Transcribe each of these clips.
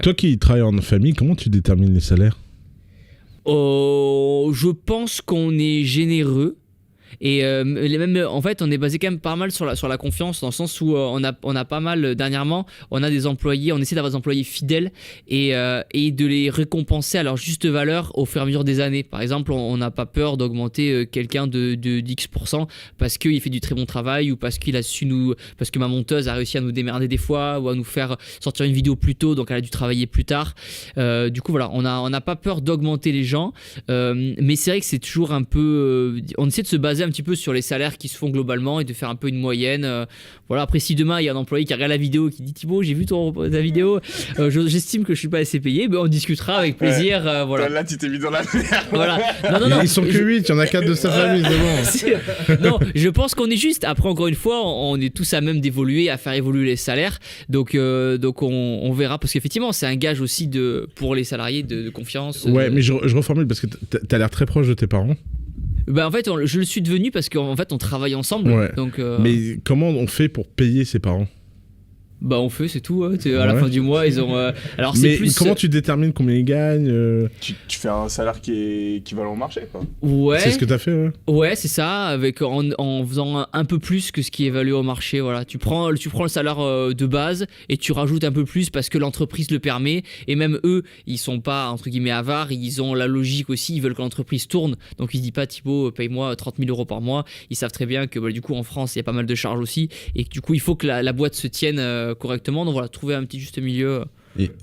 Toi qui travailles en famille, comment tu détermines les salaires ? Je pense qu'on est généreux. Et même, en fait, on est basé quand même pas mal sur la confiance, dans le sens où on a pas mal, dernièrement, on a des employés, on essaie d'avoir des employés fidèles et de les récompenser à leur juste valeur au fur et à mesure des années. Par exemple, on n'a pas peur d'augmenter quelqu'un de X% parce qu'il fait du très bon travail ou parce que ma monteuse a réussi à nous démerder des fois ou à nous faire sortir une vidéo plus tôt, donc elle a dû travailler plus tard. Du coup, voilà, on n'a pas peur d'augmenter les gens, mais c'est vrai que c'est toujours un peu... on essaie de se baser un petit peu sur les salaires qui se font globalement et de faire un peu une moyenne. Voilà. Après, si demain il y a un employé qui regarde la vidéo et qui dit Thibaut, j'ai vu ta vidéo, j'estime que je suis pas assez payé, on discutera avec plaisir. Voilà. Là, tu t'es mis dans la merde. Voilà. Non, ils sont que 8, il y en a 4 de sa famille, c'est bon. Non, je pense qu'on est juste. Après, encore une fois, on est tous à même d'évoluer, à faire évoluer les salaires. Donc on verra, parce qu'effectivement, c'est un gage aussi pour les salariés de confiance. Ouais, mais je reformule parce que t'as l'air très proche de tes parents. Bah en fait, je le suis devenu parce qu'en fait, on travaille ensemble. Ouais. Donc, mais comment on fait pour payer ses parents ? Bah on fait, c'est tout. À la fin du mois, ils ont. Alors c'est mais plus. Comment tu détermines combien ils gagnent tu fais un salaire qui est équivalent au marché, quoi. Ouais. C'est ce que t'as fait, ouais. Ouais, c'est ça, en faisant un peu plus que ce qui est évalué au marché. Voilà, tu prends le salaire de base et tu rajoutes un peu plus parce que l'entreprise le permet. Et même eux, ils sont pas entre guillemets avares. Ils ont la logique aussi. Ils veulent que l'entreprise tourne. Donc ils se disent pas Thibaut, paye-moi 30 000 € par mois. Ils savent très bien que du coup en France, il y a pas mal de charges aussi et que du coup il faut que la boîte se tienne correctement. Donc voilà, trouver un petit juste milieu.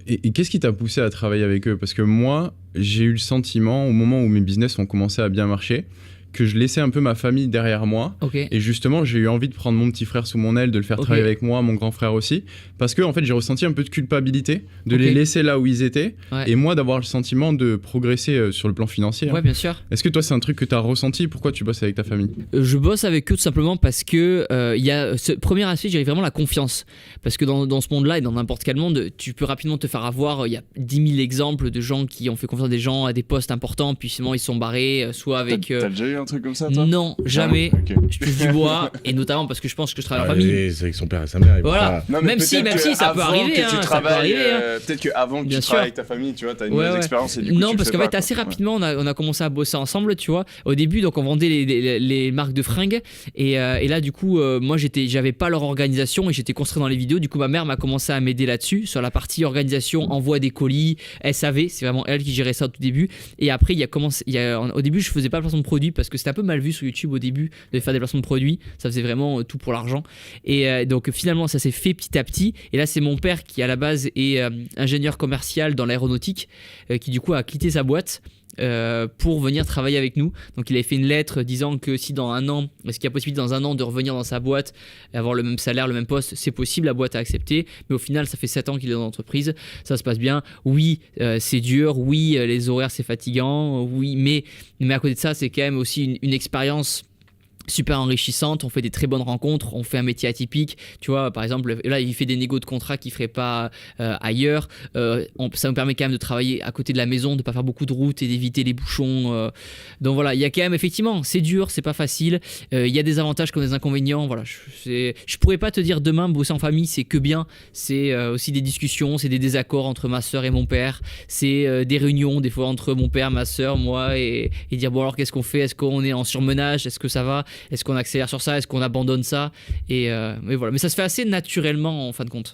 Et qu'est-ce qui t'a poussé à travailler avec eux ? Parce que moi, j'ai eu le sentiment, au moment où mes business ont commencé à bien marcher, que je laissais un peu ma famille derrière moi. Okay. Et justement, j'ai eu envie de prendre mon petit frère sous mon aile, de le faire travailler avec moi, mon grand frère aussi. Parce que en fait, j'ai ressenti un peu de culpabilité de les laisser là où ils étaient. Ouais. Et moi, d'avoir le sentiment de progresser sur le plan financier. Ouais, bien sûr. Est-ce que toi, c'est un truc que tu as ressenti ? Pourquoi tu bosses avec ta famille ? Je bosse avec eux tout simplement parce que il y a ce premier aspect, je dirais vraiment la confiance. Parce que dans ce monde-là et dans n'importe quel monde, tu peux rapidement te faire avoir. Il y a 10 000 exemples de gens qui ont fait confiance à des gens à des postes importants, puis finalement ils sont barrés, soit avec... T'as déjà eu un truc comme ça, toi ? Non, jamais. Okay. Je touche du bois, et notamment parce que je pense que je travaille en famille. C'est avec son père et sa mère. Voilà. Non, même si ça peut arriver. Ça peut arriver. Peut-être qu'avant que tu travailles avec ta famille, tu vois, t'as une mauvaise expérience. Et du coup, non, parce qu'en fait, assez rapidement, on a commencé à bosser ensemble, tu vois. Au début, donc on vendait les marques de fringues, et là, du coup, moi, j'avais pas leur organisation et j'étais construit dans les vidéos. Du coup, ma mère m'a commencé à m'aider là-dessus, sur la partie organisation, envoi des colis, SAV. C'est vraiment elle qui gérait ça au tout début. Et après, au début, je faisais pas le placement de produits parce que c'était un peu mal vu sur YouTube au début de faire des placements de produits. Ça faisait vraiment tout pour l'argent. Et donc, finalement, ça s'est fait petit à petit. Et là, c'est mon père qui, à la base, est ingénieur commercial dans l'aéronautique, qui du coup a quitté sa boîte pour venir travailler avec nous. Donc il avait fait une lettre disant que si dans un an, est-ce qu'il y a possibilité dans un an de revenir dans sa boîte et avoir le même salaire, le même poste, c'est possible, la boîte a accepté. Mais au final, ça fait 7 ans qu'il est dans l'entreprise, ça se passe bien. Oui, c'est dur, oui, les horaires c'est fatigant, oui, mais à côté de ça, c'est quand même aussi une expérience super enrichissante, on fait des très bonnes rencontres, on fait un métier atypique, tu vois, par exemple, là il fait des négos de contrats qu'il ferait pas ailleurs, ça nous permet quand même de travailler à côté de la maison, de pas faire beaucoup de routes et d'éviter les bouchons, donc voilà, il y a quand même, effectivement, c'est dur, c'est pas facile, il y a des avantages comme des inconvénients, voilà, je pourrais pas te dire demain bosser en famille c'est que bien, c'est aussi des discussions, c'est des désaccords entre ma soeur et mon père, c'est des réunions des fois entre mon père, ma soeur, moi et dire bon alors qu'est-ce qu'on fait, est-ce qu'on est en surmenage, est-ce que ça va, est-ce qu'on accélère sur ça, est-ce qu'on abandonne ça, et voilà, mais ça se fait assez naturellement en fin de compte.